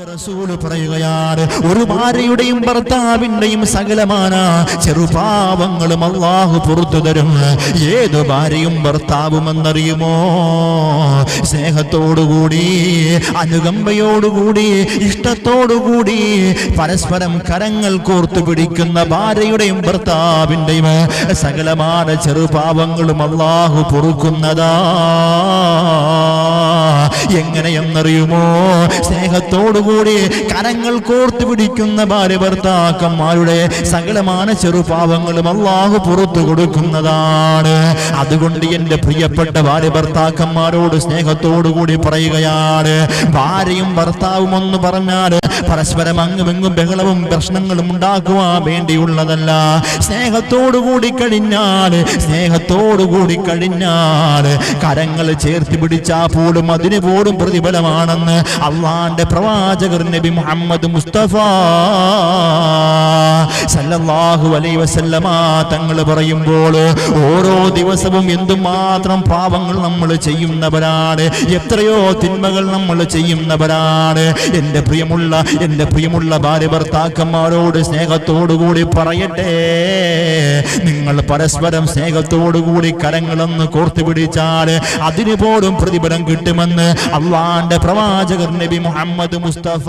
റസൂൽ പറയുകയാണ്, ഒരു ഭാര്യയുടെയും ഭർത്താവിന്റെയും സകലമാന ചെറുപാവങ്ങളും അല്ലാഹു പുറത്തു തരും. ഏത് ഭാര്യയും ഭർത്താവും എന്നറിയുമോ? സ്നേഹത്തോടുകൂടി, അനുകമ്പയോടുകൂടി, ഇഷ്ടത്തോടുകൂടി പരസ്പരം കരങ്ങൾ കോർത്തു പിടിക്കുന്ന ഭാര്യയുടെയും ഭർത്താവിന്റെയും സകലമാന ചെറുപാവങ്ങളും അല്ലാഹു പൊറുക്കുന്നതാ. എങ്ങനെയെന്നറിയുമോ? സ്നേഹത്തോടുകൂടി കരങ്ങൾ കോർത്തു പിടിക്കുന്ന ഭാര്യ ഭർത്താക്കന്മാരുടെ സകലമാന ചെറുപാവങ്ങളും അല്ലാഹു പുറത്തു കൊടുക്കുന്നതാണ്. അതുകൊണ്ട് എന്റെ പ്രിയപ്പെട്ട ഭാര്യ ഭർത്താക്കന്മാരോട് സ്നേഹത്തോടുകൂടി പറയുകയാണ്, ഭാര്യയും ഭർത്താവും എന്ന് പറഞ്ഞാൽ പരസ്പരം അങ്ങുമെങ്ങും ബഹളവും പ്രശ്നങ്ങളും ഉണ്ടാക്കുവാൻ വേണ്ടിയുള്ളതല്ല. സ്നേഹത്തോടുകൂടി കഴിഞ്ഞാൽ കരങ്ങൾ ചേർത്ത് പിടിച്ചാൽ പോലും അതിന് പോലും പ്രതിഫലമാണെന്ന് അള്ളാന്റെ പ്രവാചകർ നബി മുഹമ്മദ് മുസ്തഫ സല്ലല്ലാഹു അലൈഹി വസല്ലമ തങ്ങൾ പറയുമ്പോൾ, ഓരോ ദിവസവും എന്തുമാത്രം പാപങ്ങൾ നമ്മൾ ചെയ്യുന്നവരാണ്, എത്രയോ തിന്മകൾ നമ്മൾ ചെയ്യുന്നവരാണ്. എന്റെ പ്രിയമുള്ള ഭാര്യ ഭർത്താക്കന്മാരോട് സ്നേഹത്തോടുകൂടി പറയട്ടെ, നിങ്ങൾ പരസ്പരം സ്നേഹത്തോടുകൂടി കരങ്ങളൊന്ന് കോർത്തു പിടിച്ചാൽ അതിന് പോലും പ്രതിഫലം കിട്ടുമെന്ന് അള്ളാന്റെ പ്രവാചകർ നബി മുഹമ്മദ് മുസ്തഫ